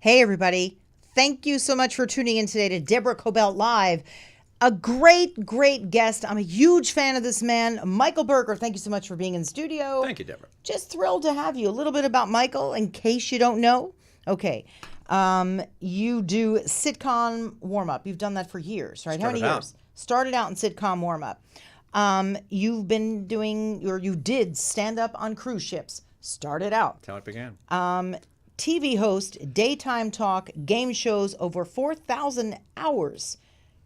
Hey, everybody. Thank you so much for tuning in today to Deborah Kobylt Live. A great guest. I'm a huge fan of this man, Michael Berger. Thank you so much for being in the studio. Thank you, Deborah. Just thrilled to have you. A little bit about Michael, in case you don't know. Okay. You do sitcom warm-up. You've done that for years, right? How many years? Started out in sitcom warm-up. You've been doing, or you did stand-up on cruise ships. Started out. That's how it began. TV host, daytime talk, game shows, over 4,000 hours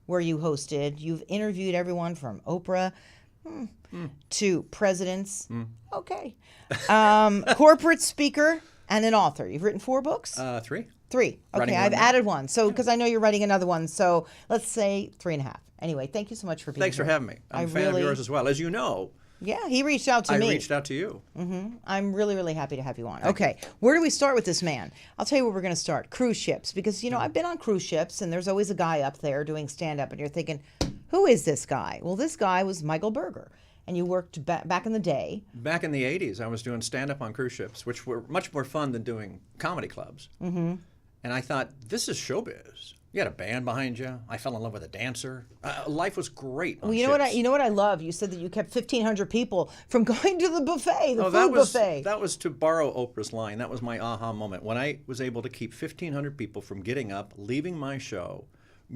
where you hosted. You've interviewed everyone from Oprah to presidents. Okay. Corporate speaker and an author. You've written 4 books? 3. 3. Okay, I've added one. So, because I know you're writing another one. So let's say 3.5. Anyway, thank you so much for being here. Thanks for having me. I'm a fan of yours as well. As you know, yeah, he reached out to me. I reached out to you. I'm really happy to have you on. Okay, where do we start with this man? I'll tell you where we're going to start. Cruise ships. Because, you know, I've been on cruise ships, and there's always a guy up there doing stand-up, and you're thinking, who is this guy? Well, this guy was Michael Berger, and you worked back in the day. Back in the 80s, I was doing stand-up on cruise ships, which were much more fun than doing comedy clubs. And I thought, this is showbiz. You had a band behind you. I fell in love with a dancer. Life was great on ships. You know what I love? You said that you kept 1,500 people from going to the buffet, the food buffet. That was, to borrow Oprah's line, that was my aha moment. When I was able to keep 1,500 people from getting up, leaving my show,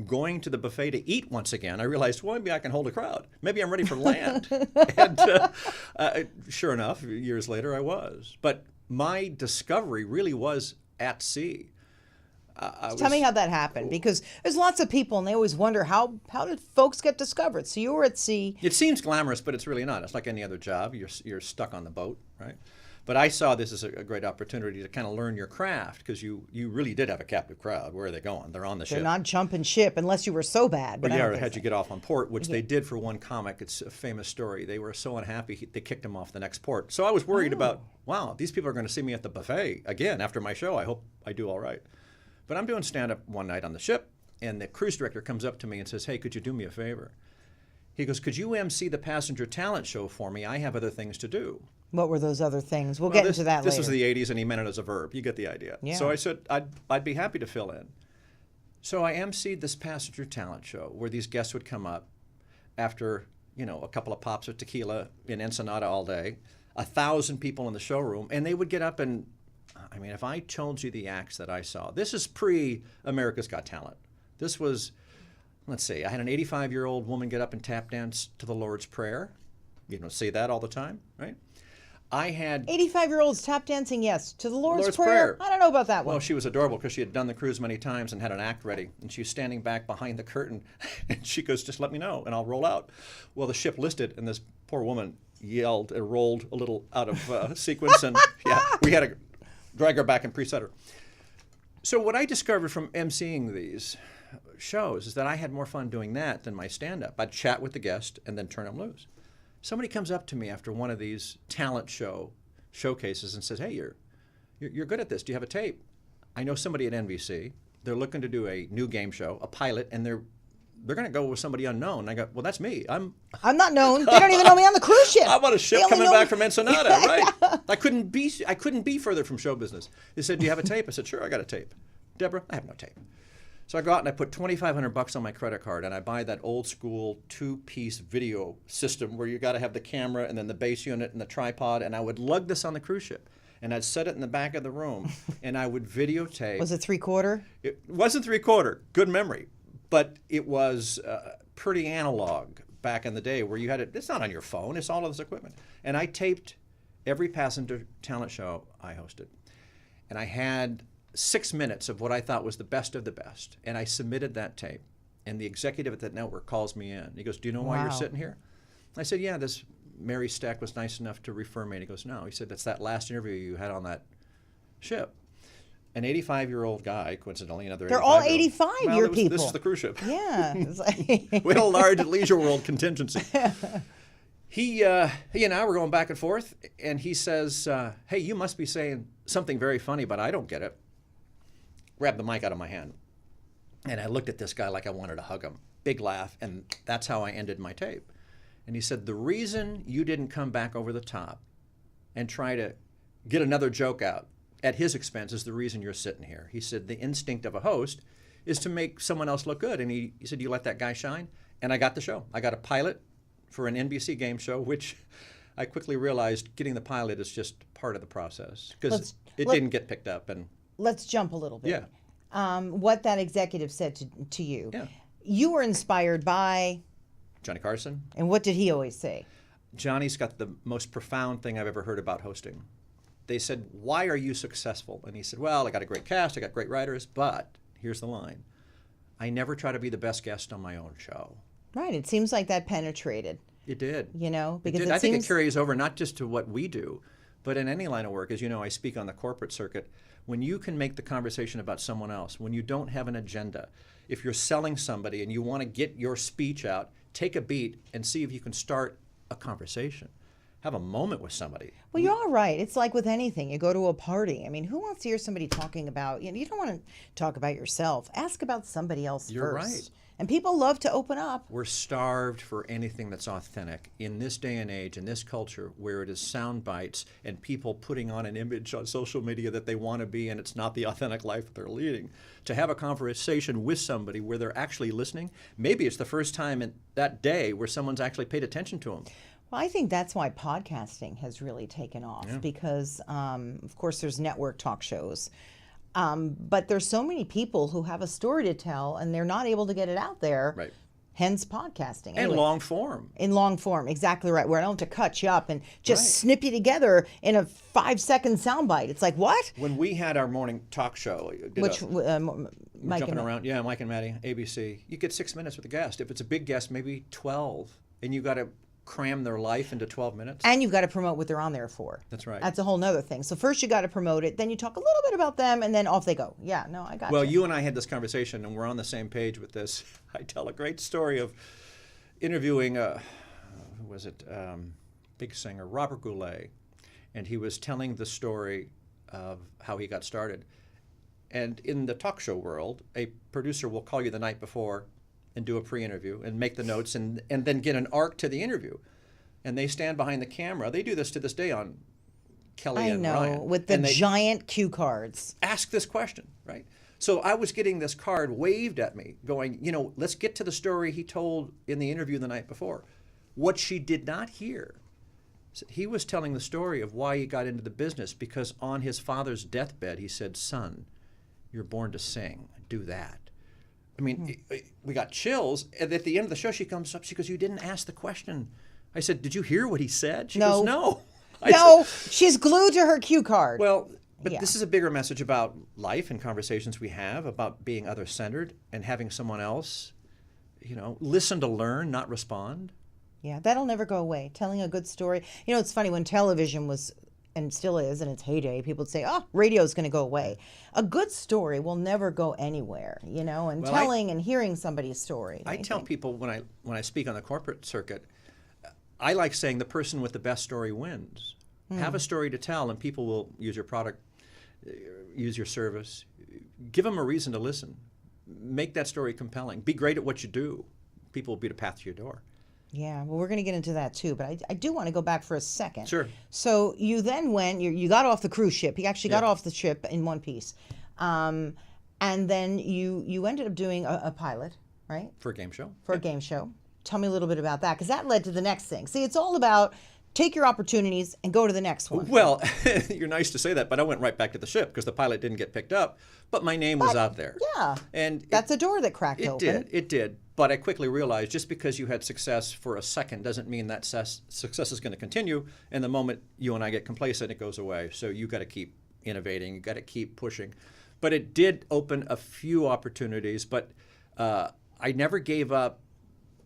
going to the buffet to eat once again, I realized, well, maybe I can hold a crowd. Maybe I'm ready for land. And sure enough, years later, I was. But my discovery really was at sea. Tell me how that happened, because there's lots of people and they always wonder how did folks get discovered. So you were at sea. It seems glamorous, but it's really not. It's like any other job. You're stuck on the boat, right? But I saw this as a great opportunity to kind of learn your craft, because you really did have a captive crowd. Where are they going? They're on the ship. They're not jumping ship unless you were so bad. But yeah, had you get off on port, which they did for one comic. It's a famous story. They were so unhappy they kicked him off the next port. So I was worried about, wow, these people are going to see me at the buffet again after my show. I hope I do all right. But I'm doing stand-up one night on the ship, and the cruise director comes up to me and says, hey, could you do me a favor? He goes, could you MC the passenger talent show for me? I have other things to do. What were those other things? We'll get into that later. This was the 80s, and he meant it as a verb. You get the idea. Yeah. So I said, I'd be happy to fill in. So I MC'd this passenger talent show where these guests would come up after, you know, a couple of pops of tequila in Ensenada all day, 1,000 people in the showroom, and they would get up and, I mean, if I told you the acts that I saw, this is pre-America's Got Talent. This was, let's see, I had an 85-year-old woman get up and tap dance to the Lord's Prayer. You don't say that all the time, right? I had 85-year-olds tap dancing, yes, to the Lord's Prayer. I don't know about that one. Well, she was adorable because she had done the cruise many times and had an act ready. And she was standing back behind the curtain, and she goes, just let me know, and I'll roll out. Well, the ship listed, and this poor woman yelled and rolled a little out of sequence, and yeah, we had to drag her back and preset her. So what I discovered from emceeing these shows is that I had more fun doing that than my stand-up. I'd chat with the guest and then turn them loose. Somebody comes up to me after one of these talent showcases and says, hey, you're good at this. Do you have a tape? I know somebody at NBC. They're looking to do a new game show, a pilot, and they're going to go with somebody unknown. I go, well, that's me. I'm not known. They don't even know me on the cruise ship. I'm on a ship coming back from Ensenada, right? I couldn't be further from show business. They said, do you have a tape? I said, sure, I got a tape. Deborah, I have no tape. So I go out and I put $2,500 on my credit card, and I buy that old school 2-piece video system where you got to have the camera and then the bass unit and the tripod, and I would lug this on the cruise ship. And I'd set it in the back of the room, and I would videotape. Was it 3/4? It wasn't 3/4. Good memory. But it was pretty analog back in the day where you had it. It's not on your phone. It's all of this equipment. And I taped every passenger talent show I hosted. And I had 6 minutes of what I thought was the best of the best. And I submitted that tape. And the executive at that network calls me in. He goes, do you know why you're sitting here? I said, yeah, this Mary Stack was nice enough to refer me. And he goes, no. He said, that's that last interview you had on that ship. An 85-year-old guy, coincidentally, another 85-year-old. They're all 85-year people. This is the cruise ship. Yeah. We had a large Leisure World contingency. He and I were going back and forth, and he says, hey, you must be saying something very funny, but I don't get it. Grabbed the mic out of my hand. And I looked at this guy like I wanted to hug him. Big laugh, and that's how I ended my tape. And he said, the reason you didn't come back over the top and try to get another joke out at his expense, is the reason you're sitting here. He said the instinct of a host is to make someone else look good. And he said, you let that guy shine? And I got the show. I got a pilot for an NBC game show, which I quickly realized getting the pilot is just part of the process because it didn't get picked up. And let's jump a little bit. Yeah. What that executive said to you. Yeah. You were inspired by Johnny Carson. And what did he always say? Johnny's got the most profound thing I've ever heard about hosting. They said, why are you successful? And he said, well, I got a great cast, I got great writers, but here's the line. I never try to be the best guest on my own show. Right. It seems like that penetrated. It did. You know, because I think it carries over not just to what we do, but in any line of work. As you know, I speak on the corporate circuit. When you can make the conversation about someone else, when you don't have an agenda, if you're selling somebody and you want to get your speech out, take a beat and see if you can start a conversation. Have a moment with somebody. Well, you're all right. It's like with anything. You go to a party. I mean, who wants to hear somebody talking about, you don't want to talk about yourself. Ask about somebody else You're first. right. And people love to open up. We're starved for anything that's authentic in this day and age, in this culture, where it is sound bites and people putting on an image on social media that they want to be, and it's not the authentic life that they're leading. To have a conversation with somebody where they're actually listening, maybe it's the first time in that day where someone's actually paid attention to them. Well, I think that's why podcasting has really taken off because, of course, there's network talk shows. But there's so many people who have a story to tell and they're not able to get it out there. Right. Hence podcasting. And anyway, long form. In long form, exactly right. Where I don't have to cut you up and just snip you together in a 5-second soundbite. It's like, what? When we had our morning talk show, Mike jumping around, Mike and Maddie, ABC, you get 6 minutes with a guest. If it's a big guest, maybe 12, and you got to cram their life into 12 minutes. And you've got to promote what they're on there for. That's right. That's a whole nother thing. So first you got to promote it, then you talk a little bit about them, and then off they go. Yeah, no, I got Well, you and I had this conversation, and we're on the same page with this. I tell a great story of interviewing, who was it, big singer, Robert Goulet, and he was telling the story of how he got started. And in the talk show world, a producer will call you the night before and do a pre-interview and make the notes and then get an arc to the interview. And they stand behind the camera. They do this to this day on Kelly and Ryan. With the giant cue cards. Ask this question, right? So I was getting this card waved at me going, let's get to the story he told in the interview the night before. What she did not hear, he was telling the story of why he got into the business because on his father's deathbed, he said, son, you're born to sing. Do that. I mean, we got chills. And at the end of the show, she comes up. She goes, you didn't ask the question. I said, did you hear what he said? She goes, no. She's glued to her cue card. Well, but this is a bigger message about life and conversations we have, about being other-centered and having someone else, listen to learn, not respond. Yeah, that'll never go away. Telling a good story. It's funny, when television was, and still is, in its heyday, people would say, radio's going to go away. A good story will never go anywhere, and telling and hearing somebody's story. I tell people when I speak on the corporate circuit, I like saying the person with the best story wins. Have a story to tell, and people will use your product, use your service. Give them a reason to listen. Make that story compelling. Be great at what you do. People will be the path to your door. Yeah, well, we're going to get into that too, but I do want to go back for a second. Sure. So you then went, you got off the cruise ship. You actually got off the ship in one piece. And then you ended up doing a pilot, right? For a game show. For a game show. Tell me a little bit about that, because that led to the next thing. See, it's all about take your opportunities and go to the next one. Well, you're nice to say that, but I went right back to the ship because the pilot didn't get picked up, but my name was out there. Yeah, and that's a door that cracked open. It did. But I quickly realized just because you had success for a second doesn't mean that success is going to continue. And the moment you and I get complacent, it goes away. So you got to keep innovating. You got to keep pushing. But it did open a few opportunities. But I never gave up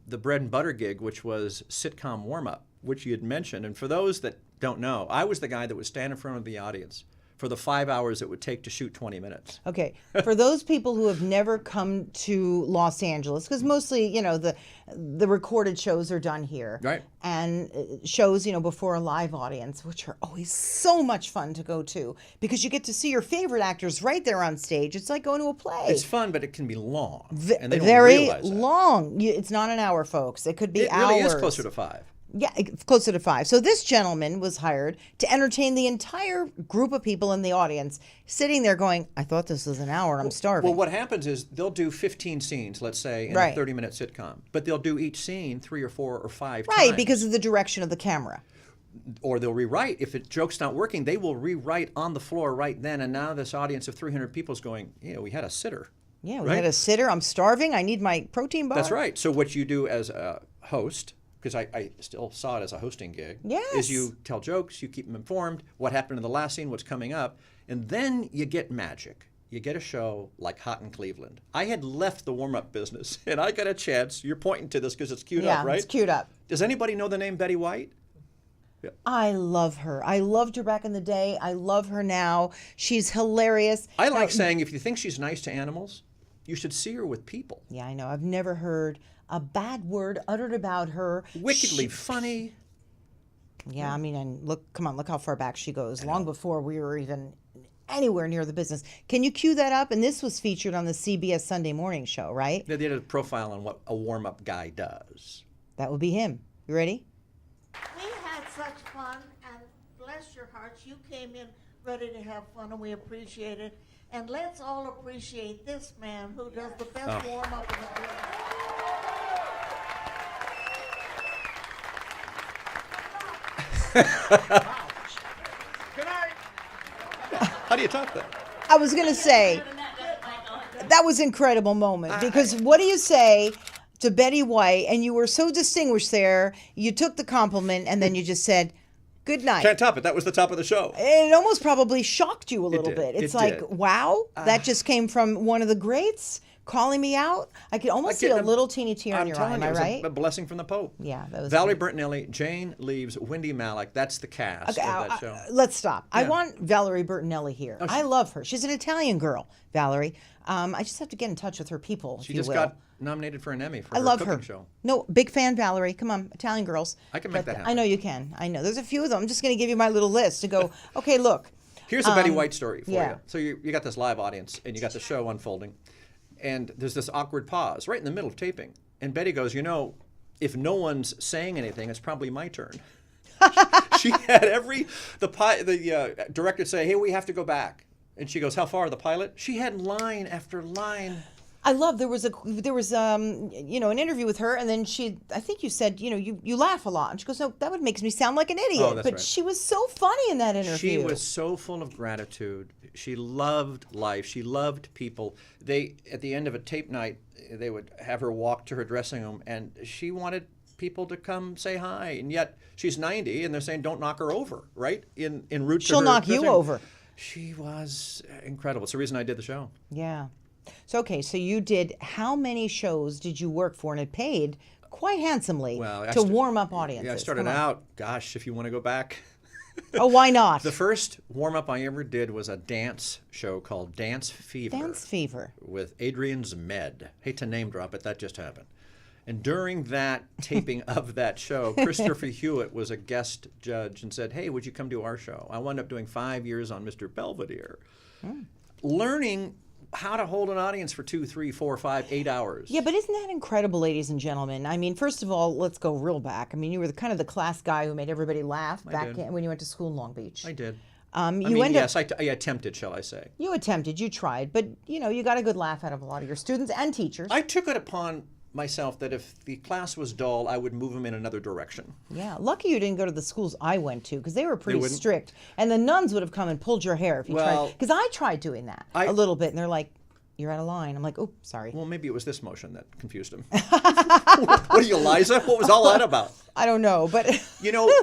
the bread and butter gig, which was sitcom warm-up, which you had mentioned. And for those that don't know, I was the guy that would stand in front of the audience for the 5 hours it would take to shoot 20 minutes. Okay. For those people who have never come to Los Angeles, because mostly, the recorded shows are done here. Right. And shows, before a live audience, which are always so much fun to go to, because you get to see your favorite actors right there on stage. It's like going to a play. It's fun, but it can be long. And they don't very realize that. long. It's not an hour, folks. It could be hours. It really is closer to 5. Yeah, closer to 5. So this gentleman was hired to entertain the entire group of people in the audience, sitting there going, I thought this was an hour, I'm starving. Well, what happens is they'll do 15 scenes, let's say, in Right. a 30-minute sitcom. But they'll do each scene 3 or 4 or 5 Right, times. because of the direction of the camera. Or they'll rewrite. If a joke's not working, they will rewrite on the floor right then. And now this audience of 300 people is going, yeah, we had a sitter. Yeah, we Right? had a sitter. I'm starving. I need my protein bar. That's right. So what you do as a host, because I still saw it as a hosting gig, Yes. is you tell jokes, you keep them informed, what happened in the last scene, what's coming up, and then you get magic. You get a show like Hot in Cleveland. I had left the warm-up business, and I got a chance. You're pointing to this because it's queued up, right? Yeah, it's queued up. Does anybody know the name Betty White? I love her. I loved her back in the day. I love her now. She's hilarious. I like saying if you think she's nice to animals, you should see her with people. Yeah, I know. I've never heard a bad word uttered about her. Wickedly funny. Yeah, I mean, and look how far back she goes. Long before we were even anywhere near the business. Can you cue that up? And this was featured on the CBS Sunday Morning Show, right? They did a profile on what a warm-up guy does. That would be him. You ready? We had such fun, and bless your hearts, you came in ready to have fun, and we appreciate it. And let's all appreciate this man who does the best warm-up in the business. How do you top that? I was going to say, that was an incredible moment. Because what do you say to Betty White? And you were so distinguished there. You took the compliment, and then you just said, good night. Can't top it. That was the top of the show. It almost probably shocked you a little did. bit. It's It like, did. wow, that just came from one of the greats calling me out. I could almost see a little teeny tear in I'm your eye. telling Am you, I it was right? a blessing from the Pope. Yeah, that was Valerie great. Bertinelli, Jane Leaves, Wendy Malick. That's the cast Okay, of that show. let's stop. I Yeah. want Valerie Bertinelli here. I love her. She's an Italian girl, Valerie. I just have to get in touch with her people, She if you just will. got nominated for an Emmy for I her love cooking her. show. No, big fan, Valerie. Come on, Italian girls. I can make that I happen. know you can. I know. There's a few of them. I'm just going to give you my little list to go, okay, look. Here's a Betty White story for yeah. you. So you got this live audience, and you got the show unfolding, and there's this awkward pause right in the middle of taping. And Betty goes, you know, if no one's saying anything, it's probably my turn. She had the director say, hey, we have to go back. And she goes, how far, the pilot? She had line after line. I love there was an interview with her, and then I think you said, you laugh a lot, and she goes, no, that would make me sound like an idiot. Oh, that's but right. she was so funny in that interview. She was so full of gratitude. She loved life. She loved people. At the end of a tape night, they would have her walk to her dressing room, and she wanted people to come say hi. And yet she's 90, and they're saying, don't knock her over, right? En route to She'll her knock you dressing room. over. She was incredible. It's the reason I did the show. Yeah. So so you did. How many shows did you work for, and it paid quite handsomely to warm up audiences? Yeah, I started Come on. out. Gosh, if you want to go back. Oh, why not? The first warm-up I ever did was a dance show called Dance Fever. Dance Fever. With Adrian Zmed. Hate to name drop it, that just happened. And during that taping of that show, Christopher Hewitt was a guest judge and said, hey, would you come do our show? I wound up doing 5 years on Mr. Belvedere. Learning how to hold an audience for 2, 3, 4, 5, 8 hours. Yeah, but isn't that incredible, ladies and gentlemen? I mean, first of all, let's go real back. I mean, you were kind of the class guy who made everybody laugh when you went to school in Long Beach. I did. I attempted, shall I say. You attempted, you tried, but, you got a good laugh out of a lot of your students and teachers. I took it upon myself that if the class was dull, I would move them in another direction. Yeah, lucky you didn't go to the schools I went to, because they were pretty wouldn't? strict. And the nuns would have come and pulled your hair if you tried. Because I tried doing that a little bit, and they're like, you're out of line. I'm like, oh, sorry. Well, maybe it was this motion that confused him. What are you, Liza? What was all that about? I don't know, but...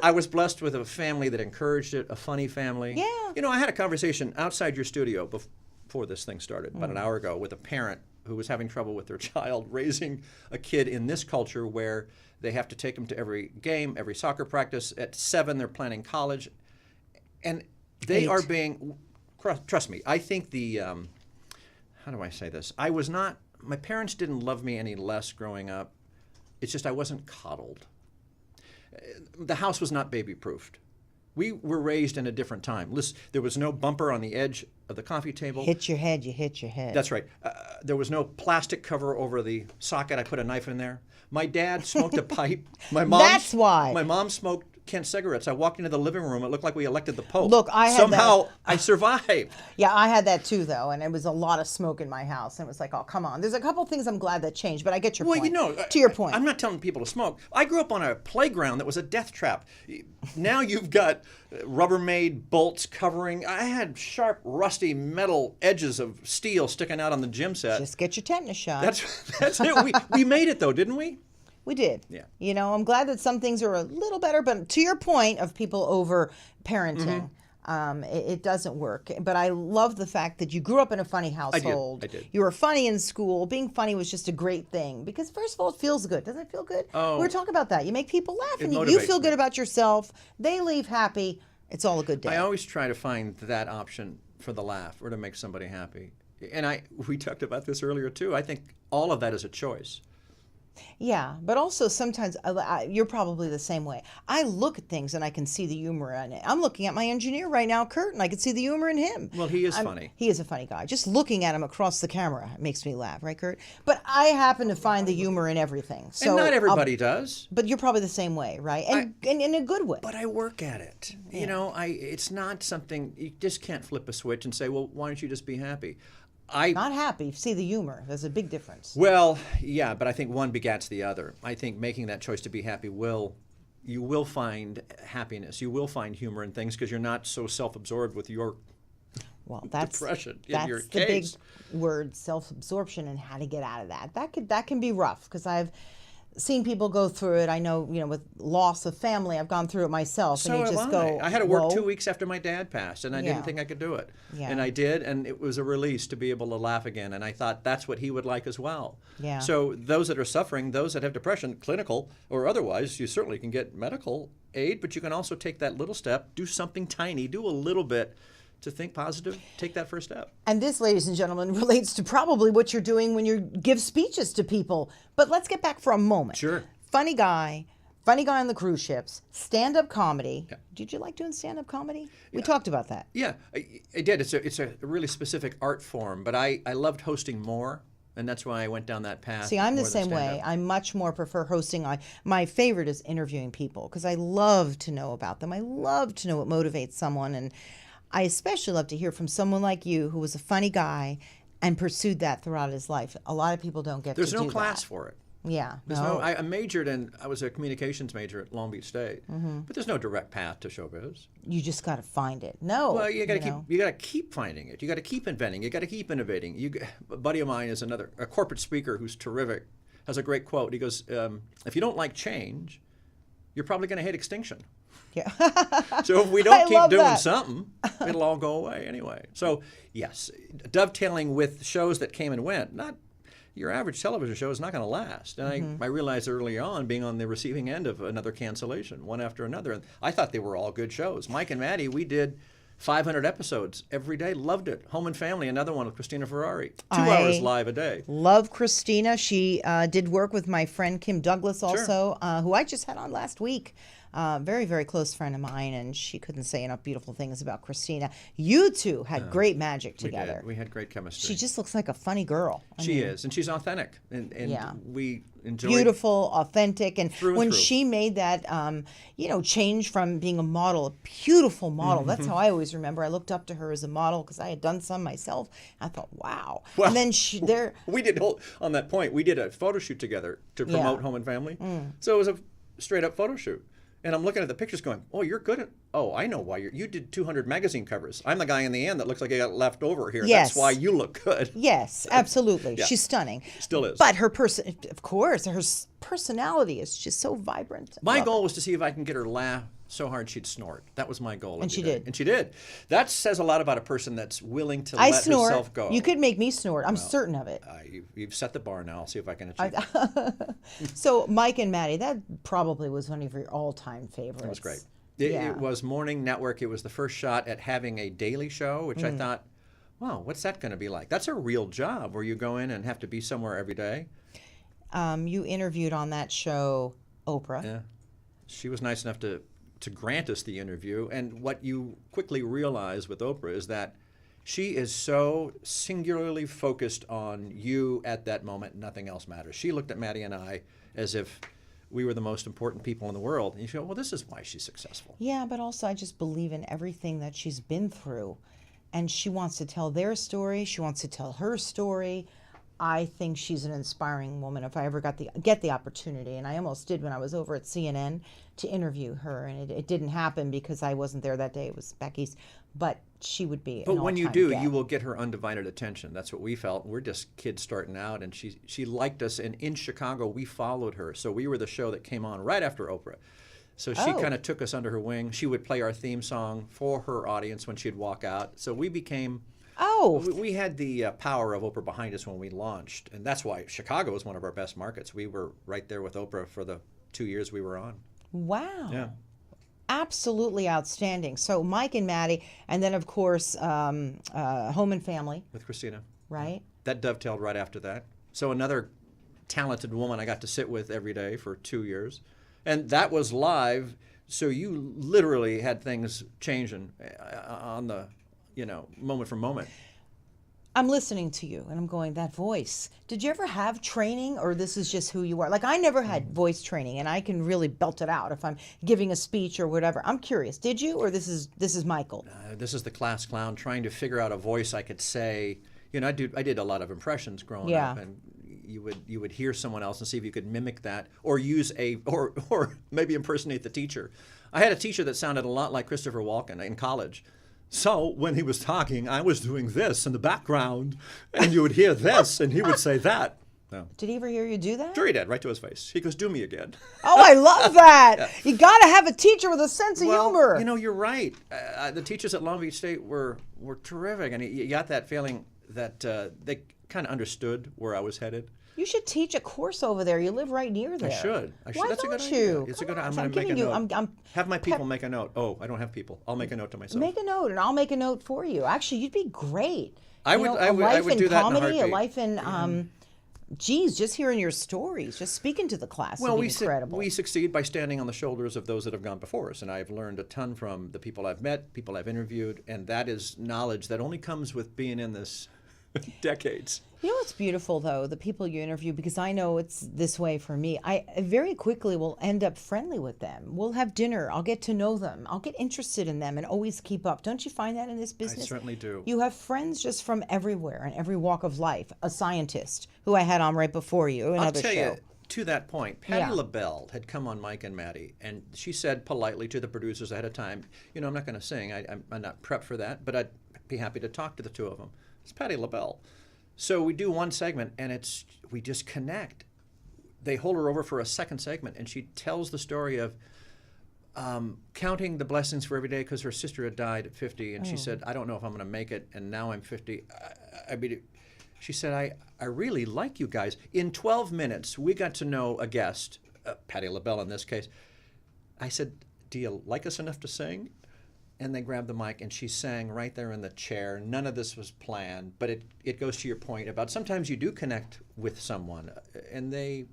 I was blessed with a family that encouraged it, a funny family. Yeah. I had a conversation outside your studio before this thing started, about an hour ago, with a parent who was having trouble with their child raising a kid in this culture where they have to take them to every game, every soccer practice. At 7, they're planning college. And they 8. are being... Trust me, I think how do I say this? My parents didn't love me any less growing up. It's just I wasn't coddled. The house was not baby-proofed. We were raised in a different time. Listen, there was no bumper on the edge of the coffee table. Hit your head, you hit your head. That's right. There was no plastic cover over the socket. I put a knife in there. My dad smoked a pipe. That's why. My mom smoked Kent cigarettes. I walked into the living room. It looked like we elected the Pope. Look, I had Somehow I survived. Yeah, I had that too, though, and it was a lot of smoke in my house. And it was like, oh, come on. There's a couple things I'm glad that changed, but I get your point. Well, you know, to your point. I'm not telling people to smoke. I grew up on a playground that was a death trap. Now you've got Rubbermaid bolts covering. I had sharp, rusty metal edges of steel sticking out on the gym set. Just get your tetanus shot. That's it. We made it, though, didn't we? We did. Yeah. You know, I'm glad that some things are a little better, but to your point of people over parenting, it doesn't work. But I love the fact that you grew up in a funny household. I did. You were funny in school. Being funny was just a great thing because, first of all, it feels good. Doesn't it feel good? Oh. We were talking about that. You make people laugh, and you motivates feel good me. about yourself. They leave happy. It's all a good day. I always try to find that option for the laugh or to make somebody happy. And we talked about this earlier, too. I think all of that is a choice. Yeah, but also sometimes you're probably the same way. I look at things and I can see the humor in it. I'm looking at my engineer right now, Kurt, and I can see the humor in him. Well, he is funny. He is a funny guy. Just looking at him across the camera makes me laugh, right, Kurt? But I happen to find the humor in everything. So And not everybody does. But you're probably the same way, right? And in a good way. But I work at it. Yeah. You know, it's not something, you just can't flip a switch and say, well, why don't you just be happy? Not happy. See the humor. There's a big difference. Well, yeah, but I think one begats the other. I think making that choice to be happy you will find happiness. You will find humor in things because you're not so self-absorbed with your depression in your case. That's the big word, self-absorption, and how to get out of that. That can be rough because I've seen people go through it. I know, with loss of family, I've gone through it myself. So and you have just I. go, I had to work whoa. 2 weeks after my dad passed, and I didn't think I could do it. Yeah. And I did, and it was a release to be able to laugh again. And I thought that's what he would like as well. Yeah. So those that are suffering, those that have depression, clinical or otherwise, you certainly can get medical aid, but you can also take that little step, do something tiny, do a little bit to think positive, take that first step. And this, ladies and gentlemen, relates to probably what you're doing when you give speeches to people. But let's get back for a moment. Sure. Funny guy on the cruise ships, stand-up comedy. Yeah. Did you like doing stand-up comedy? We talked about that. Yeah, I did. It's a really specific art form, but I loved hosting more, and that's why I went down that path. See, I'm the more than same way. stand-up. I much more prefer hosting. My favorite is interviewing people because I love to know about them. I love to know what motivates someone, and I especially love to hear from someone like you who was a funny guy and pursued that throughout his life. A lot of people don't get There's to no do class that. for it. Yeah. There's I majored in, I was a communications major at Long Beach State, but there's no direct path to showbiz. You just got to find it. No. Well, you got to keep finding it. You got to keep inventing. You got to keep innovating. A buddy of mine is a corporate speaker who's terrific. Has a great quote. He goes, "If you don't like change, you're probably going to hate extinction." Yeah. So if we don't keep doing that. something, it'll all go away anyway. So yes, dovetailing with shows that came and went, not your average television show is not going to last. And I realized early on, being on the receiving end of another cancellation, one after another, and I thought they were all good shows. Mike and Maddie, we did 500 episodes every day, loved it. Home and Family, another one with Christina Ferrari, 2 hours live a day. Love Christina. She did work with my friend Kim Douglas also, who I just had on last week. Very, very close friend of mine, and she couldn't say enough beautiful things about Christina. You two had great magic together. We had great chemistry. She just looks like a funny girl. She is, and she's authentic, and we enjoy beautiful, authentic, and through when through. she made that, change from being a model, a beautiful model. That's how I always remember. I looked up to her as a model because I had done some myself. I thought, wow. Well, and then we did on that point. We did a photo shoot together to promote Home and Family. So it was a straight up photo shoot. And I'm looking at the pictures going, oh, you're good at, I know why you did 200 magazine covers. I'm the guy in the end that looks like he got left over here. Yes. That's why you look good. Yes, absolutely. Yeah. She's stunning. Still is. But her of course, her personality is just so vibrant. My goal was to see if I can get her laugh so hard she'd snort. That was my goal. And she every day. did. And she did. That says a lot about a person that's willing to I let snort. herself go. You could make me snort. I'm certain of it. You've set the bar now. I'll see if I can achieve it. So Mike and Maddie, that probably was one of your all-time favorites. It was great. It was morning network. It was the first shot at having a daily show, which I thought, wow, what's that going to be like? That's a real job where you go in and have to be somewhere every day. You interviewed on that show Oprah. Yeah. She was nice enough to to grant us the interview. And what you quickly realize with Oprah is that she is so singularly focused on you at that moment. Nothing else matters. She looked at Maddie and I as if we were the most important people in the world. And you go, well, this is why she's successful. Yeah, but also I just believe in everything that she's been through. And she wants to tell their story. She wants to tell her story. I think she's an inspiring woman if I ever get the opportunity. And I almost did when I was over at CNN to interview her. And it didn't happen because I wasn't there that day. It was Becky's. But she would be But an when you all-time do, get. you will get her undivided attention. That's what we felt. We're just kids starting out, and she liked us. And in Chicago, we followed her. So we were the show that came on right after Oprah. So she kind of took us under her wing. She would play our theme song for her audience when she'd walk out. So we became... We had the power of Oprah behind us when we launched. And that's why Chicago was one of our best markets. We were right there with Oprah for the 2 years we were on. Wow. Yeah. Absolutely outstanding. So Mike and Maddie, and then of course Home and Family, With Christina. right? That dovetailed right after that. So another talented woman I got to sit with every day for 2 years. And that was live, so you literally had things changing on the, moment for moment. I'm listening to you and I'm going, that voice. Did you ever have training, or this is just who you are? Like, I never had voice training, and I can really belt it out if I'm giving a speech or whatever. I'm curious, did you, or this is Michael? This is the class clown trying to figure out a voice I could say. I did a lot of impressions growing up, and you would hear someone else and see if you could mimic that, or use or maybe impersonate the teacher. I had a teacher that sounded a lot like Christopher Walken in college. So when he was talking, I was doing this in the background, and you would hear this, and he would say that. No. Did he ever hear you do that? Sure he did, right to his face. He goes, do me again. Oh, I love that. You got to have a teacher with a sense of humor. You're right. The teachers at Long Beach State were terrific, and you got that feeling that they kind of understood where I was headed. You should teach a course over there. You live right near there. I should. Why That's don't a good you? idea. It's a good. Come I'm on, going to make a note. I'm have my people make a note. Oh, I don't have people. I'll make a note to myself. Make a note, and I'll make a note for you. Actually, you'd be great. I would do that in a comedy, a heartbeat. life in geez, just hearing your stories, just speaking to the class would be incredible. We succeed by standing on the shoulders of those that have gone before us, and I've learned a ton from the people I've met, people I've interviewed, and that is knowledge that only comes with being in this decades. You know what's beautiful, though? The people you interview, because I know it's this way for me, I very quickly will end up friendly with them. We'll have dinner. I'll get to know them. I'll get interested in them and always keep up. Don't you find that in this business? I certainly do. You have friends just from everywhere and every walk of life. A scientist, who I had on right before you, another I'll tell show. you, to that point, Patti LaBelle had come on Mike and Maddie, and she said politely to the producers ahead of time, I'm not going to sing. I'm not prepped for that, but I'd be happy to talk to the two of them. It's Patti LaBelle. So we do one segment, and we just connect. They hold her over for a second segment, and she tells the story of counting the blessings for every day because her sister had died at 50, and she said, I don't know if I'm going to make it, and now I'm 50. She said, I really like you guys. In 12 minutes, we got to know a guest, Patti LaBelle in this case. I said, do you like us enough to sing? And they grabbed the mic, and she sang right there in the chair. None of this was planned, but it goes to your point about sometimes you do connect with someone, and they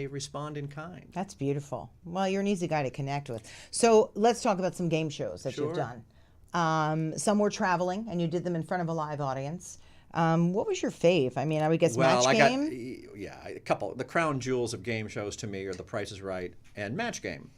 respond in kind. That's beautiful. Well, you're an easy guy to connect with. So let's talk about some game shows that you've done. Some were traveling, and you did them in front of a live audience. What was your fave? I mean, I would guess Match Game? A couple. The crown jewels of game shows to me are The Price is Right and Match Game.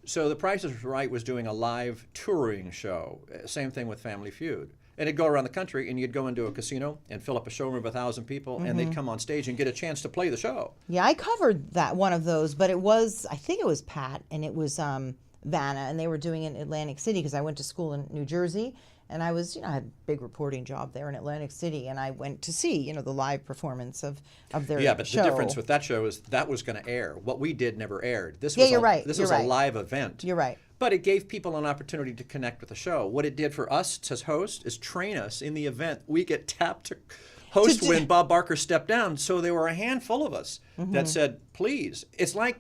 So The Price is Right was doing a live touring show. Same thing with Family Feud. And it'd go around the country, and you'd go into a casino and fill up a showroom of 1,000 people, and they'd come on stage and get a chance to play the show. Yeah, I covered one of those, but I think it was Pat, and it was Vanna, and they were doing it in Atlantic City because I went to school in New Jersey. And I was, I had a big reporting job there in Atlantic City, and I went to see, the live performance of their show. Yeah, but the difference with that show is that was going to air. What we did never aired. This was you're right. This was a live event. You're right. But it gave people an opportunity to connect with the show. What it did for us as hosts is train us in the event. We get tapped to host when Bob Barker stepped down. So there were a handful of us that said, please. It's like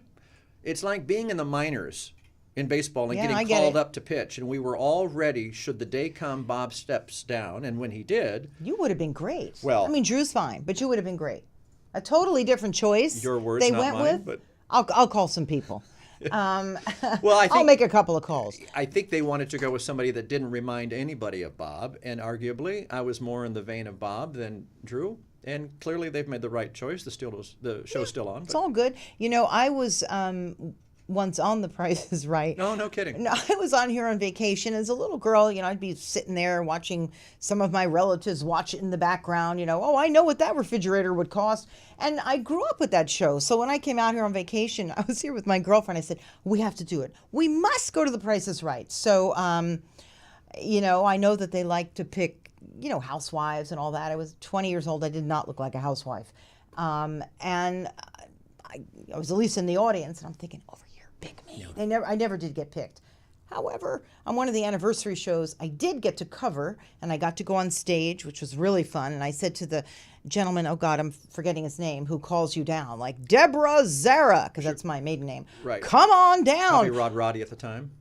being in the minors in baseball and getting called up to pitch, and we were all ready should the day come Bob steps down, and when he did, you would have been great. Well, I mean, Drew's fine, but you would have been great. A totally different choice. Your words, they not went mine, with. but I'll call some people. Well, I'll make a couple of calls. I think they wanted to go with somebody that didn't remind anybody of Bob, and arguably, I was more in the vein of Bob than Drew. And clearly, they've made the right choice. The show's still on. It's all good. You know, I was once on The Price is Right. No kidding. No, I was on here on vacation as a little girl. You know, I'd be sitting there watching some of my relatives watch it in the background. You know, oh, I know what that refrigerator would cost. And I grew up with that show. So when I came out here on vacation, I was here with my girlfriend. I said, we have to do it. We must go to The Price is Right. So, you know, I know that they like to pick, you know, housewives and all that. I was 20 years old. I did not look like a housewife. And I was at least in the audience, and I'm thinking, over here, pick me. I never did get picked. However, on one of the anniversary shows, I did get to cover, and I got to go on stage, which was really fun. And I said to the gentleman, oh God, I'm forgetting his name, who calls you down, like Deborah Zara, because that's my maiden name. Right. Come on down. Probably Rod Roddy at the time.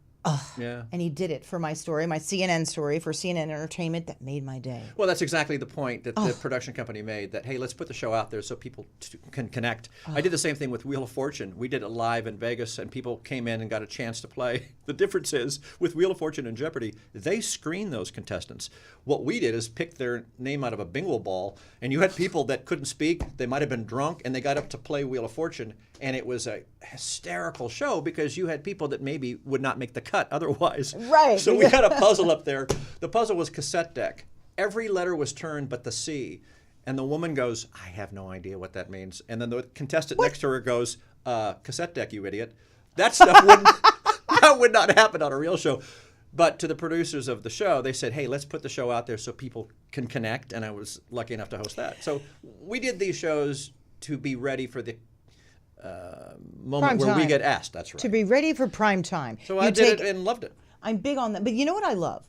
Yeah. And he did it for my story, my CNN story for CNN Entertainment. That made my day. Well, that's exactly the point that the production company made, that, hey, let's put the show out there so people can connect. I did the same thing with Wheel of Fortune. We did it live in Vegas, and people came in and got a chance to play. The difference is, with Wheel of Fortune and Jeopardy, they screen those contestants. What we did is pick their name out of a bingo ball, and you had people that couldn't speak. They might have been drunk, and they got up to play Wheel of Fortune, and it was a hysterical show because you had people that maybe would not make the cut otherwise. Right. So we had a puzzle up there. The puzzle was cassette deck. Every letter was turned but the C. And the woman goes, I have no idea what that means. And then the contestant next to her goes, cassette deck, you idiot. That stuff would not happen on a real show. But to the producers of the show, they said, hey, let's put the show out there so people can connect. And I was lucky enough to host that. So we did these shows to be ready for the moment where we get asked. That's right. To be ready for prime time. So I did it and loved it. I'm big on that. But you know what I love?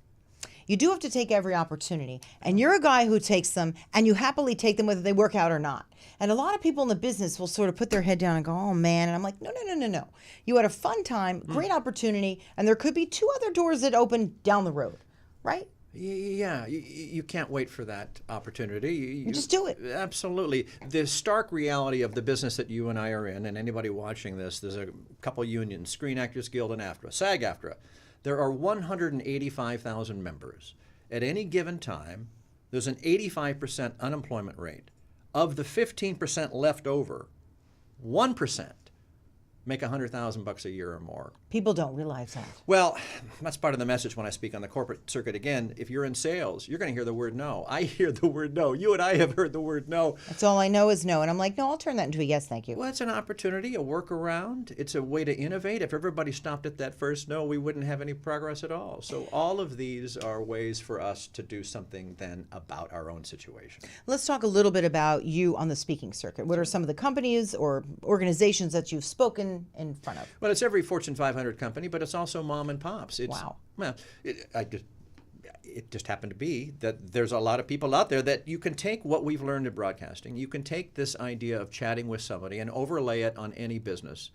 You do have to take every opportunity. And you're a guy who takes them, and you happily take them whether they work out or not. And a lot of people in the business will sort of put their head down and go, oh, man. And I'm like, no. You had a fun time, great opportunity, and there could be 2 other doors that open down the road, right? Yeah, you can't wait for that opportunity. You just do it. Absolutely. The stark reality of the business that you and I are in, and anybody watching this, there's a couple unions, Screen Actors Guild and AFTRA, SAG-AFTRA. There are 185,000 members. At any given time, there's an 85% unemployment rate. Of the 15% left over, 1% make $100,000 a year or more. People don't realize that. Well, that's part of the message when I speak on the corporate circuit. Again, if you're in sales, you're going to hear the word no. I hear the word no. You and I have heard the word no. That's all I know is no. And I'm like, no, I'll turn that into a yes, thank you. Well, it's an opportunity, a workaround. It's a way to innovate. If everybody stopped at that first no, we wouldn't have any progress at all. So all of these are ways for us to do something then about our own situation. Let's talk a little bit about you on the speaking circuit. What are some of the companies or organizations that you've spoken in front of? Well, it's every Fortune 500 company, but it's also mom and pops. Wow. Well, it just happened to be that there's a lot of people out there that you can take what we've learned in broadcasting. You can take this idea of chatting with somebody and overlay it on any business.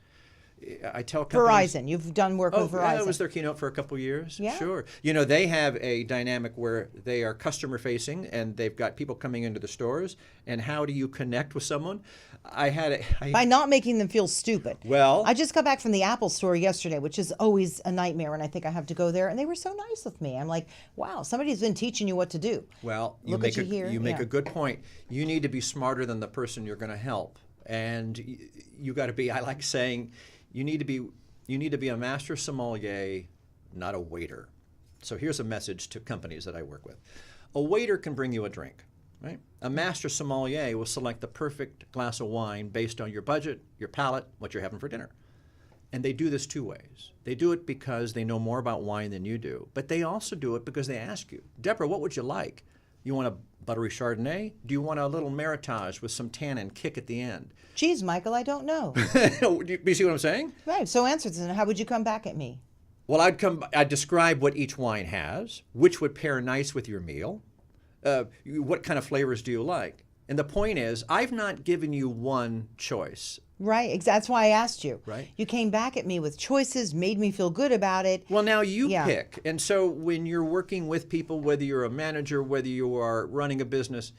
I tell companies, Verizon. You've done work with Verizon. Yeah, I was their keynote for a couple of years. Yeah. Sure. You know, they have a dynamic where they are customer facing and they've got people coming into the stores. And how do you connect with someone? By not making them feel stupid. Well, I just got back from the Apple store yesterday, which is always a nightmare when I think I have to go there. And they were so nice with me. I'm like, wow, somebody's been teaching you what to do. Well, you make a good point. You need to be smarter than the person you're going to help. And you got to be, I like saying, you need to be a master sommelier, not a waiter. So here's a message to companies that I work with. A waiter can bring you a drink, right? A master sommelier will select the perfect glass of wine based on your budget, your palate, what you're having for dinner. And they do this 2 ways. They do it because they know more about wine than you do, but they also do it because they ask you, Deborah, what would you like? You want a buttery Chardonnay? Do you want a little Meritage with some tannin kick at the end? Geez, Michael, I don't know. Do you see what I'm saying? Right. So answer this. How would you come back at me? Well, I'd describe what each wine has, which would pair nice with your meal, what kind of flavors do you like? And the point is, I've not given you one choice. Right. That's why I asked you. Right. You came back at me with choices, made me feel good about it. Well, now you pick. And so when you're working with people, whether you're a manager, whether you are running a business,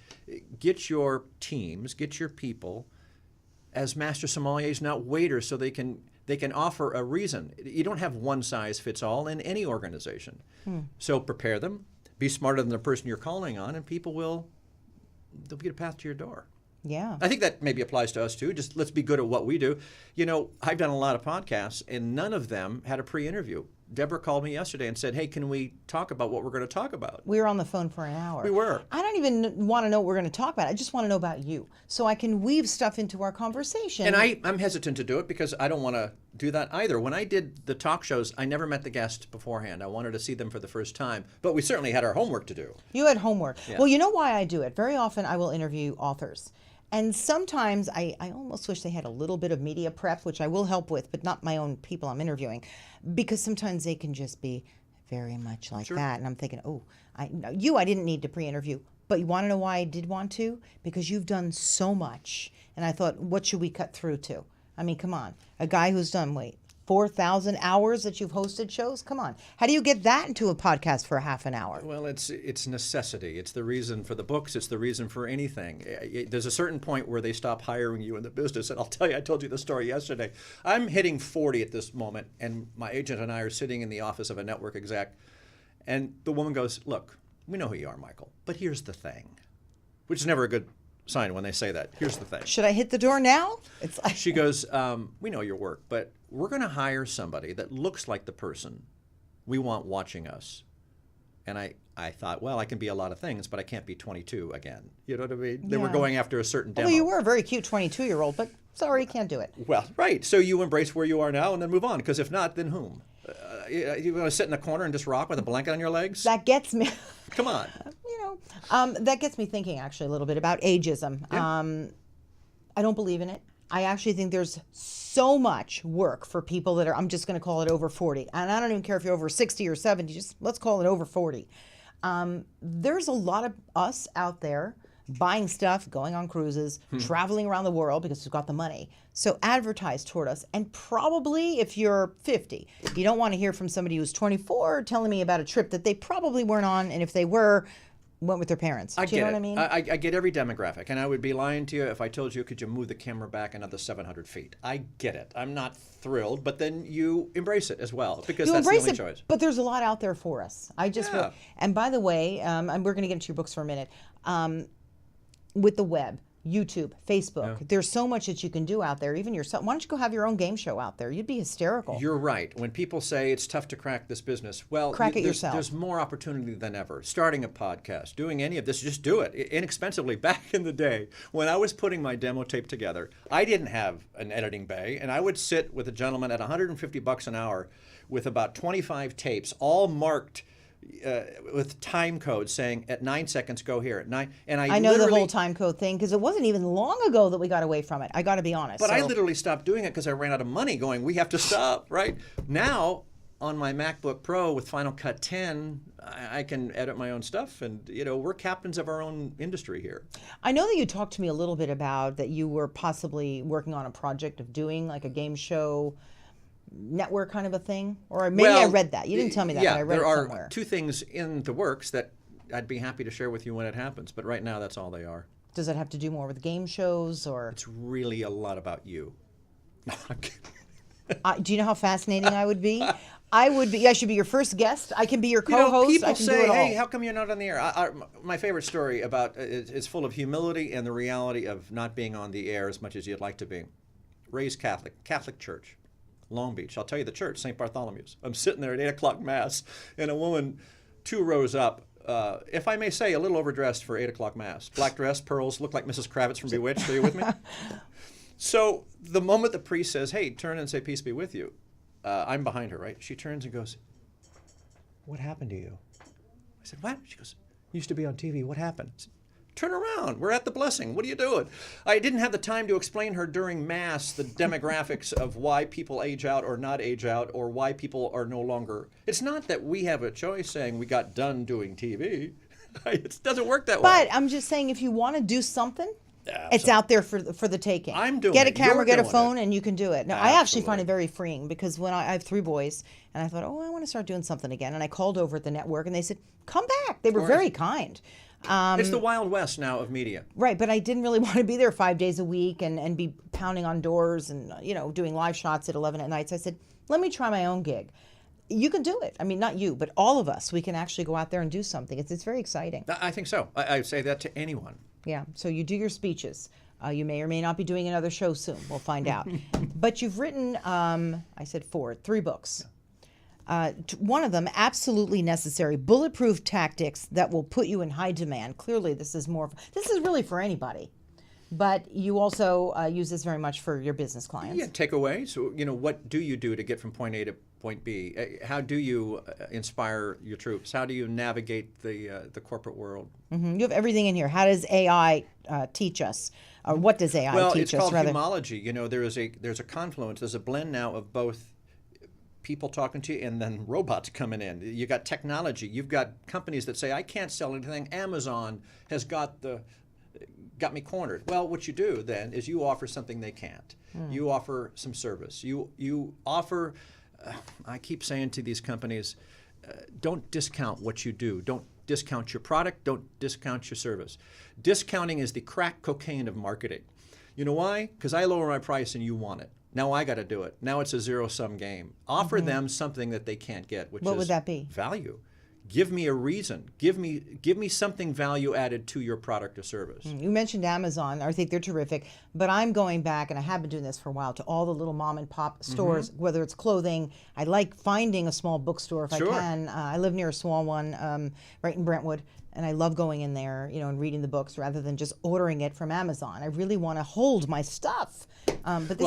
get your teams, get your people as master sommeliers, not waiters, so they can They can offer a reason. You don't have one size fits all in any organization. So prepare them, be smarter than the person you're calling on, and they'll get a path to your door. Yeah. I think that maybe applies to us too. Just let's be good at what we do. I've done a lot of podcasts, and none of them had a pre-interview. Deborah called me yesterday and said, hey, can we talk about what we're going to talk about? We were on the phone for an hour. We were. I don't even want to know what we're going to talk about. I just want to know about you so I can weave stuff into our conversation. And I'm hesitant to do it because I don't want to do that either. When I did the talk shows, I never met the guest beforehand. I wanted to see them for the first time. But we certainly had our homework to do. You had homework. Yeah. Well, you know why I do it? Very often I will interview authors. And sometimes I almost wish they had a little bit of media prep, which I will help with, but not my own people I'm interviewing, because sometimes they can just be very much like that. And I'm thinking, I didn't need to pre-interview. But you want to know why I did want to? Because you've done so much. And I thought, what should we cut through to? I mean, come on. A guy who's done, 4,000 hours that you've hosted shows? Come on. How do you get that into a podcast for half an hour? Well, it's necessity. It's the reason for the books. It's the reason for anything. There's a certain point where they stop hiring you in the business. And I'll tell you, I told you the story yesterday. I'm hitting 40 at this moment, and my agent and I are sitting in the office of a network exec. And the woman goes, look, we know who you are, Michael, but here's the thing, which is never a good sign when they say that. Here's the thing. Should I hit the door now? It's like... She goes, we know your work, but we're going to hire somebody that looks like the person we want watching us. And I thought, well, I can be a lot of things, but I can't be 22 again. You know what I mean? They were going after a certain demo. Well, you were a very cute 22-year-old, but sorry, you can't do it. Well, right. So you embrace where you are now and then move on, because if not, then whom? You want to sit in the corner and just rock with a blanket on your legs? That gets me... Come on. That gets me thinking actually a little bit about ageism. Yeah. I don't believe in it. I actually think there's so much work for people that are, I'm just going to call it over 40. And I don't even care if you're over 60 or 70, just let's call it over 40. There's a lot of us out there buying stuff, going on cruises, traveling around the world because we've got the money. So advertise toward us. And probably if you're 50, you don't want to hear from somebody who's 24 telling me about a trip that they probably weren't on. And if they were, went with their parents. Do you know what I mean? I get every demographic, and I would be lying to you if I told you, could you move the camera back another 700 feet? I get it. I'm not thrilled, but then you embrace it as well, because that's the only choice. But there's a lot out there for us. And by the way, and we're going to get into your books for a minute, with the web, YouTube, Facebook, there's so much that you can do out there, even yourself. Why don't you go have your own game show out there? You'd be hysterical. You're right. When people say it's tough to crack this business, well, crack it yourself. There's more opportunity than ever. Starting a podcast, doing any of this, just do it. Inexpensively. Back in the day, when I was putting my demo tape together, I didn't have an editing bay, and I would sit with a gentleman at $150 an hour with about 25 tapes, all marked with time code saying at 9 seconds go here at 9, and I know the whole time code thing because it wasn't even long ago that we got away from it. I got to be honest. But I literally stopped doing it because I ran out of money. Going, we have to stop. Right now on my MacBook Pro with Final Cut 10, I can edit my own stuff, and we're captains of our own industry here. I know that you talked to me a little bit about that you were possibly working on a project of doing like a game show network kind of a thing, or maybe I read that. You didn't tell me that, but I read it somewhere. There are two things in the works that I'd be happy to share with you when it happens, but right now that's all they are. Does it have to do more with game shows, or? It's really a lot about you. Do you know how fascinating I would be? I should be your first guest. I can be your co-host. People I can say, do it all. hey, how come you're not on the air? My favorite story about is full of humility and the reality of not being on the air as much as you'd like to be. Raised Catholic Church. Long Beach. I'll tell you the church, St. Bartholomew's. I'm sitting there at 8 o'clock Mass, and a woman 2 rows up, if I may say, a little overdressed for 8 o'clock Mass. Black dress, pearls, looked like Mrs. Kravitz from Bewitched. Are you with me? So the moment the priest says, hey, turn and say, peace be with you, I'm behind her, right? She turns and goes, what happened to you? I said, what? She goes, used to be on TV. What happened? I said, turn around. We're at the blessing. What are you doing? I didn't have the time to explain her during Mass the demographics of why people age out or not age out, or why people are no longer. It's not that we have a choice saying we got done doing TV. It doesn't work that way. But I'm just saying, if you want to do something, it's out there for the taking. I'm doing Get a it. camera, You're get a doing phone, it. and you can do it. Now, I actually find it very freeing because when I have 3 boys, and I thought, I want to start doing something again. And I called over at the network, and they said, come back. They were very kind. It's the Wild West now of media. Right, but I didn't really want to be there 5 days a week and be pounding on doors and, doing live shots at 11 at night. So I said, let me try my own gig. You can do it. I mean, not you, but all of us. We can actually go out there and do something. It's very exciting. I think so. I say that to anyone. Yeah, so you do your speeches. You may or may not be doing another show soon. We'll find out. But you've written, I said 3 books. One of them, absolutely necessary, bulletproof tactics that will put you in high demand. Clearly, this is really for anybody. But you also use this very much for your business clients. Yeah, takeaways. So, what do you do to get from point A to point B? How do you inspire your troops? How do you navigate the corporate world? You have everything in here. How does AI teach us? Or what does AI teach us? Well, it's called homology. There's a confluence. There's a blend now of both people talking to you and then robots coming in. You got technology. You've got companies that say, I can't sell anything. Amazon has got me cornered. Well, what you do then is you offer something they can't. You offer some service. You offer, I keep saying to these companies, don't discount what you do. Don't discount your product. Don't discount your service. Discounting is the crack cocaine of marketing. You know why? Because I lower my price and you want it. Now I got to do it. Now it's a zero-sum game. Offer them something that they can't get, which what would that be? Value. Give me a reason. Give me something value added to your product or service. You mentioned Amazon. I think they're terrific. But I'm going back, and I have been doing this for a while, to all the little mom and pop stores, whether it's clothing. I like finding a small bookstore if I can. I live near a small one right in Brentwood. And I love going in there, and reading the books rather than just ordering it from Amazon. I really want to hold my stuff.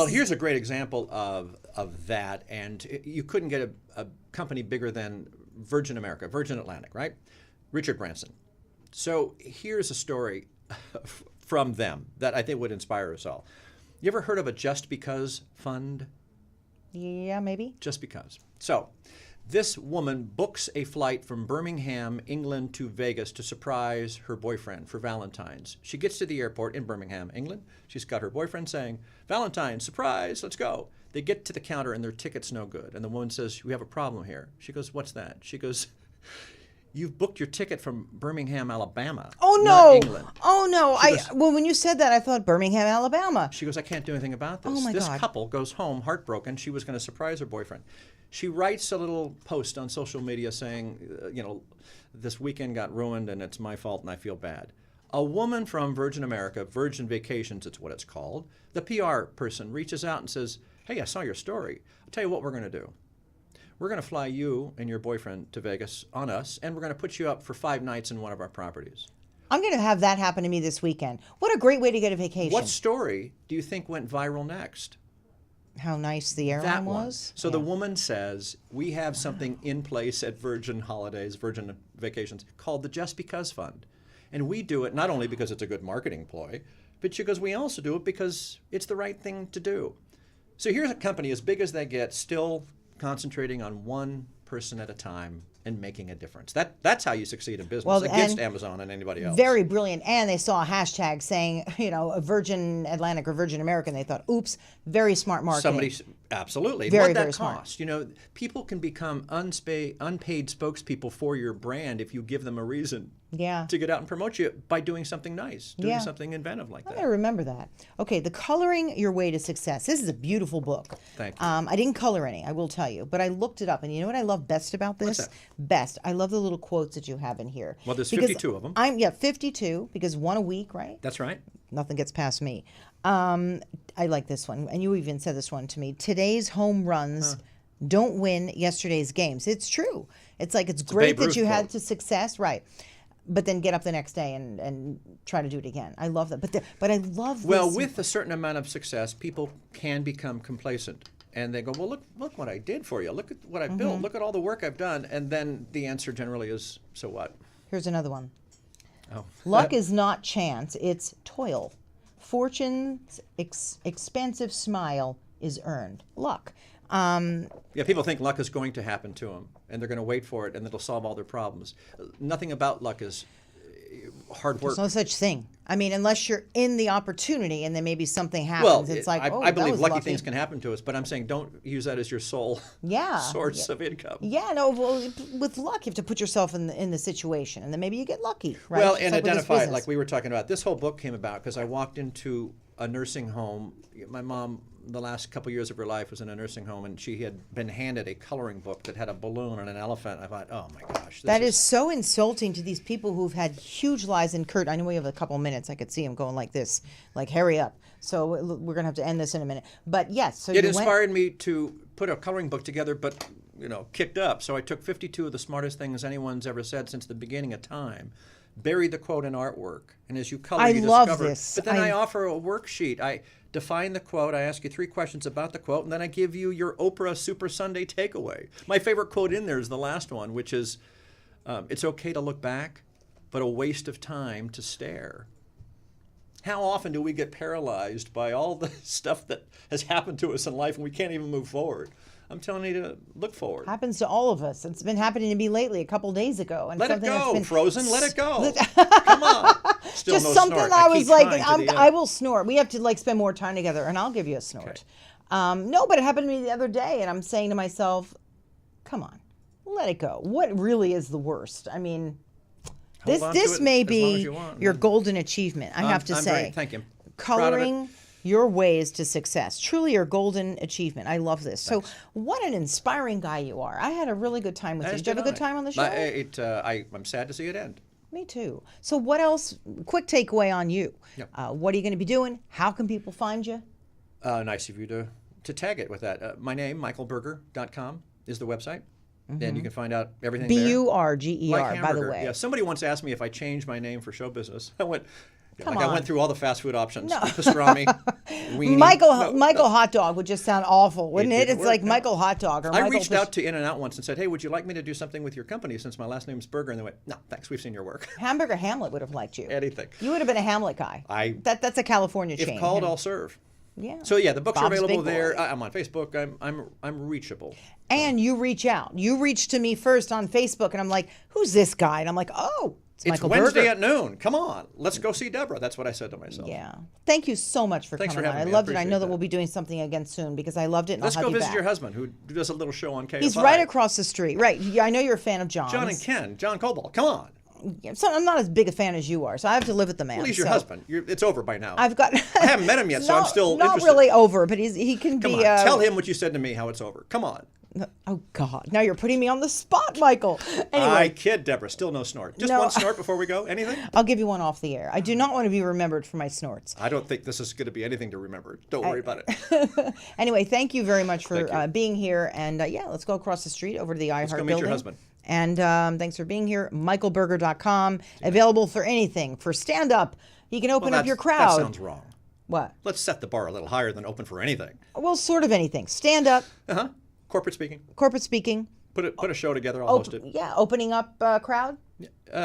Here's a great example of that. And you couldn't get a company bigger than Virgin Atlantic, right? Richard Branson. So here's a story from them that I think would inspire us all. You ever heard of a Just Because fund? Yeah, maybe. Just because. So this woman books a flight from Birmingham, England to Vegas to surprise her boyfriend for Valentine's. She gets to the airport in Birmingham, England. She's got her boyfriend saying, Valentine's, surprise, let's go. They get to the counter and their ticket's no good. And the woman says, we have a problem here. She goes, what's that? She goes, you've booked your ticket from Birmingham, Alabama. Oh, no. Not England. Oh, no. Well, when you said that, I thought Birmingham, Alabama. She goes, I can't do anything about this. Oh, my This God. couple goes home heartbroken. She was going to surprise her boyfriend. She writes a little post on social media saying, this weekend got ruined and it's my fault and I feel bad. A woman from Virgin America, Virgin Vacations, it's what it's called, the PR person reaches out and says, hey, I saw your story. I'll tell you what we're going to do. We're going to fly you and your boyfriend to Vegas on us, and we're going to put you up for 5 nights in one of our properties. I'm going to have that happen to me this weekend. What a great way to get a vacation. What story do you think went viral next? How nice the airline was? So the woman says, we have something in place at Virgin Holidays, Virgin Vacations, called the Just Because Fund. And we do it not only because it's a good marketing ploy, but because we also do it because it's the right thing to do. So here's a company as big as they get, still concentrating on one person at a time and making a difference. That's how you succeed in business against Amazon and anybody else. Very brilliant. And they saw a hashtag saying, a Virgin Atlantic or Virgin American. They thought, oops, very smart marketing. Absolutely. Very, What'd that very cost? smart. People can become unpaid spokespeople for your brand if you give them a reason to get out and promote you by doing something nice, doing something inventive like that. I remember that. Okay, The Coloring Your Way to Success. This is a beautiful book. Thank you. I didn't color any, I will tell you, but I looked it up, and you know what I love best about this? What's that? Best. I love the little quotes that you have in here. Well, there's 52 of them. 52, because one a week, right? That's right. Nothing gets past me. I like this one, and you even said this one to me. Today's home runs don't win yesterday's games. It's true. It's like it's great Babe Ruth that you had quote. to success, right? But then get up the next day and try to do it again. I love that. But I love this. Well, with a certain amount of success, people can become complacent. And they go, well, look what I did for you. Look at what I built. Look at all the work I've done. And then the answer generally is, so what? Here's another one. Oh. Luck is not chance, it's toil. Fortune's expansive smile is earned. Luck. Yeah, people think luck is going to happen to them, and they're going to wait for it, and it'll solve all their problems. Nothing about luck is hard work. There's no such thing. I mean, unless you're in the opportunity and then maybe something Well, happens. It's like, I that believe was lucky things can happen to us, but I'm saying don't use that as your sole source of income. Yeah, no. Well, with luck, you have to put yourself in the situation, and then maybe you get lucky, right? Well, Just and like with this identify it, business. like we were talking about. This whole book came about because I walked into a nursing home. My mom, the last couple years of her life, was in a nursing home, and she had been handed a coloring book that had a balloon and an elephant. I thought, oh my gosh, That is so insulting to these people who've had huge lives. And Kurt, I know we have a couple minutes. I could see him going like this, like hurry up. So we're gonna have to end this in a minute. But yes, so It you went. inspired me to put a coloring book together, but kicked up. So I took 52 of the smartest things anyone's ever said since the beginning of time, buried the quote in artwork, and as you color, you love discover. this. But then I offer a worksheet. I define the quote. I ask you 3 questions about the quote, and then I give you your Oprah Super Sunday takeaway. My favorite quote in there is the last one, which is, "It's okay to look back, but a waste of time to stare." How often do we get paralyzed by all the stuff that has happened to us in life and we can't even move forward? I'm telling you to look forward. Happens to all of us. It's been happening to me lately, a couple days ago. And Let it something that's go, been Frozen. Let it go. Come on. Still just no something snort. I keep was like, trying to the end. I will snort. We have to like spend more time together, and I'll give you a snort. No, but it happened to me the other day, and I'm saying to myself, come on, let it go. What really is the worst? I mean, Hold on to this it may as long as be you want. your golden achievement, I have to I'm say. very- thank you. Proud of it. Coloring your ways to success. Truly your golden achievement. I love this. So what an inspiring guy you are. I had a really good time with you. Did you have a good time on the show? I'm sad to see it end. Me too. So what else? Quick takeaway on you. Yep. What are you going to be doing? How can people find you? Nice of you to tag it with that. My name, michaelberger.com, is the website. And you can find out everything there. Burger, Like by the hamburger. way. Yeah, somebody once asked me if I changed my name for show business. I went, Come I on. went through all the fast food options. Pastrami, weenie. Michael Hot Dog would just sound awful, wouldn't it? didn't It's work, like no. Michael Hot Dog or I Michael reached out to In-N-Out once and said, hey, would you like me to do something with your company since my last name's Burger? And they went, no, thanks, we've seen your work. Hamburger Hamlet would have liked you. Anything. You would have been a Hamlet guy. That's a California chain. If called, I'll serve. Yeah. So yeah, the books Bob's are available Big Boy. there. I'm on Facebook. I'm reachable. And you reach out. You reached to me first on Facebook, and I'm like, who's this guy? And I'm like, oh, it's Michael Wednesday Berger. at noon. Come on, let's go see Deborah. That's what I said to myself. Yeah. Thank you so much for Thanks coming for having on. me. I I loved it. I know appreciate that that. we'll be doing something again soon because I loved it, and Let's I'll go have you visit back. your husband, who does a little show on KFI. He's right across the street. Right. Yeah, I know you're a fan of John's. John and Ken, John Kobylt. Come on. Yeah, so I'm not as big a fan as you are, so I have to live with the man. Well, he's your so husband. It's over by now. I've got. I haven't met him yet, so I'm still not interested. really over, but he can Come be. on, tell him what you said to me. How it's over. Come on. Oh God! Now you're putting me on the spot, Michael. Anyway, I kid, Deborah. Still no snort. Just No. one snort before we go. Anything? I'll give you one off the air. I do not want to be remembered for my snorts. I don't think this is going to be anything to remember. Don't worry about it. Anyway, thank you very much for Thank you. being here. And yeah, let's go across the street over to the iHeart go meet building. your husband. And thanks for being here. MichaelBerger.com. Available for anything. For stand-up, you can open up your crowd. That sounds wrong. What? Let's set the bar a little higher than open for anything. Well, sort of anything. Stand-up, Corporate speaking. corporate speaking. Put a show together. I'll host it. Yeah, opening up crowd.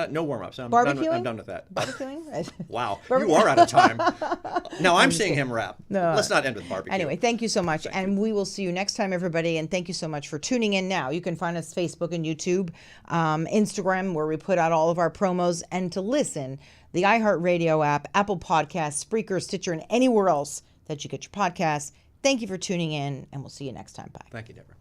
No warm-ups. I'm Barbecuing? done with that. Barbecuing. Wow, you are out of time. Now I'm seeing him rap. No. Let's not end with barbecue. Anyway, thank you so much. And we will see you next time, everybody. And thank you so much for tuning in now. You can find us Facebook and YouTube, Instagram, where we put out all of our promos. And to listen, the iHeartRadio app, Apple Podcasts, Spreaker, Stitcher, and anywhere else that you get your podcasts. Thank you for tuning in, and we'll see you next time. Bye. Thank you, Deborah.